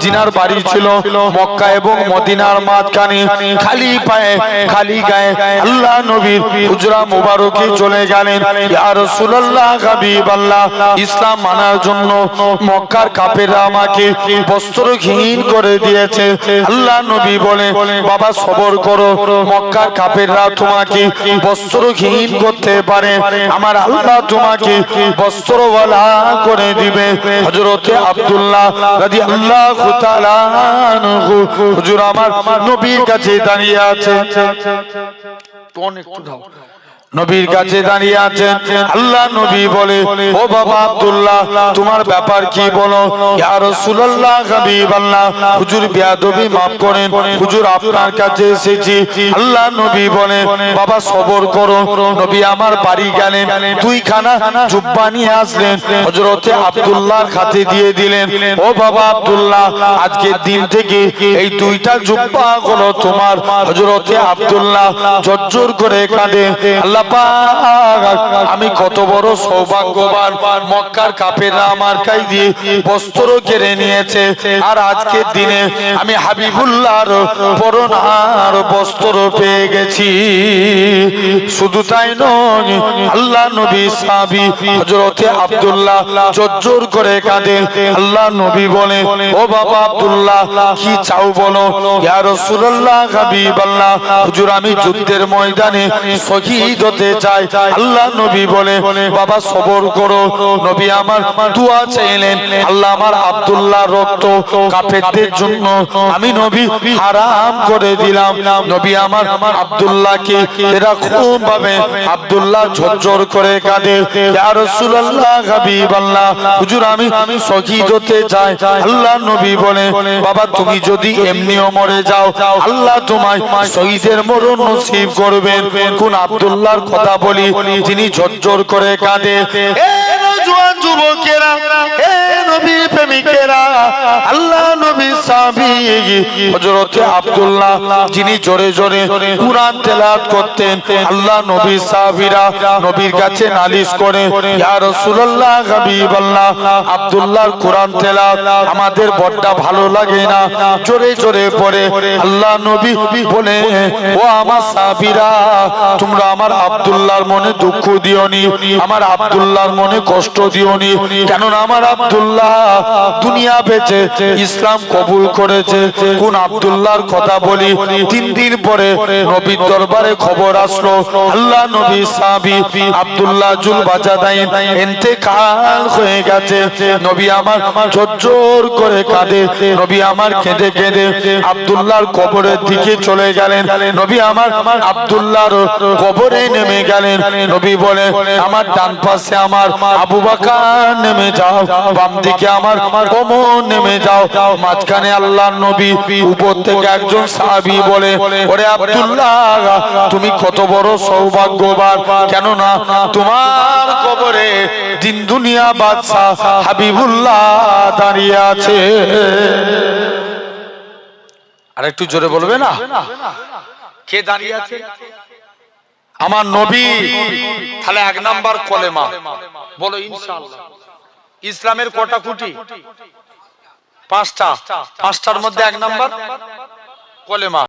জিনার বাড়ি ছিল মক্কা এবং মদিনার মাঝখানে। খালি পায়ে খালি গায়ে আল্লাহ নবীর হুজরা মুবারকে চলে গেলেন। ইয়া রাসূলুল্লাহ হাবিবাল্লাহ, ইসলাম মানার জন্য মক্কার কাফেররা আমাকে বস্ত্রহীন করে দিয়েছে। আল্লাহ নবী বলে, বাবা সবর করো, মক্কার কাফেররা তোমাকে বস্ত্রহীন করতে পারে, আমার আল্লাহ তোমাকে বস্ত্রওয়ালা করে দিবে। হযরতে আব্দুল্লাহ রাদিয়াল্লাহু তাআলা আনহু হুজুর আমার নবীর কাছে দাঁড়িয়ে আছে। নবীর কাছে দাঁড়িয়ে আছেন। আল্লাহ নবী বলে, ও বাবা আব্দুল্লাহ, তোমার ব্যাপার কি বলো? ইয়া রাসূলুল্লাহ হাবিবাল্লাহ, হুজুর বেয়াদবি maaf করেন, হুজুর আপনার কাছে এসেছি। আল্লাহ নবী বলে, বাবা সবর করো। নবী আমার বাড়ি গেলেন, দুইখানা জুব্বা নিয়ে আসলেন, হযরতে আব্দুল্লাহর হাতে দিয়ে দিলেন। ও বাবা আব্দুল্লাহ, আজকের দিন থেকে এই দুইটা জুব্বা হলো তোমার। হযরতে আব্দুল্লাহ ঝরঝর করে কাঁদে, আল্লাহ পাক, আমি কত বড় সৌভাগ্যবান, মক্কার কাফেররা আমার কাছ দিয়ে বস্ত্র কেড়ে নিয়েছে, আর আজকের দিনে আমি হাবিবুল্লাহর পরনার বস্ত্র পেয়ে গেছি। শুধু তাই নয়, আল্লাহ নবী সাহাবী হযরতে আব্দুল্লাহ জোর করে কাঁদে। আল্লাহ নবী বলে, ও বাবা আব্দুল্লাহ, কি চাও বলো? ইয়া রাসূলুল্লাহ হাবিবাল্লাহ, হুজুর আমি যুদ্ধের ময়দানে শহীদ হতে চাই। আল্লাহ নবী বলে, বাবা সবর করো। নবী আমার দোয়া চাইলেন, আল্লাহ আমার আব্দুল্লাহ রক্ত কাফেরদের জন্য আমি নবী হারাম করে দিলাম। নবী আমার আব্দুল্লাহকে এরকম ভাবে আব্দুল্লাহ ঝরঝর করে কাঁদে, ইয়া রাসূলুল্লাহ হাবিবাল্লাহ, হুজুর আমি শহীদ হতে চাই। আল্লাহ নবী বলে, বাবা তুমি যদি এমনিও মরে যাও, আল্লাহ তোমায় শহীদের মরণ নসিব করবেন। কোন আব্দুল্লাহর কথা বলি, যিনি ঝরঝর করে কাঁদে? এ নওজোয়ান যুবকেরা, এ নবীর প্রেমিকেরা, আল্লাহ নবীর সাহাবী হযরতে আব্দুল্লাহ, যিনি জোরে জোরে কুরআন তেলাওয়াত করতেন। আল্লাহ নবীর সাহাবীরা নবীর কাছে নালিশ করে, ইয়া রাসূলুল্লাহ হাবিবাল্লাহ, আব্দুল্লাহর কুরআন তেলাওয়াত আমাদের বড়টা ভালো লাগে না, জোরে জোরে পড়ে। আল্লাহ নবী বলে, ও আমার সাহাবীরা, তোমরা আমার আব্দুল্লাহর মনে দুঃখ দিওনি, আমার আব্দুল্লাহর মনে কষ্ট দিওনি, কেননা আমার আব্দুল্লাহ দুনিয়া বেঁচে ইসলাম কবুল করেছে। কোন আব্দুল্লাহর কথা বলি? 3 দিন পরে নবীর দরবারে খবর আসলো, আল্লাহ নবী সাহাবী আব্দুল্লাহ জুল বাজাদাইন ইন্তেকাল হয়ে গেছে। নবী আমার ঝরঝর করে কাঁদে। নবী আমার কেঁদে কেঁদে আব্দুল্লাহর কবরের দিকে চলে গেলেন। নবী আমার আব্দুল্লাহর কবরে নেমে গেলেন। নবী বলে, আমার ডান পাশে আমার আবু বকর নেমে যাও, বাম দিকে আমার ওমর নেমে যাও, মাঝখানে আল্লাহর নবী। উপর থেকে একজন সাহাবী বলে, ওরে আব্দুল্লাহ, তুমি কত বড় সৌভাগ্যবান, কেননা তোমার কবরে দিন দুনিয়া বাদশা হাবিবুল্লাহ দাঁড়িয়ে আছে। আর একটু জোরে বলবে না, কে দাঁড়িয়ে আছে? আমার নবী। তাহলে 1 নাম্বার কলেমা বলো ইনশাআল্লাহ। ইসলামের কটা খুঁটি? 5টা। 5টার মধ্যে 1 নাম্বার কলেমা।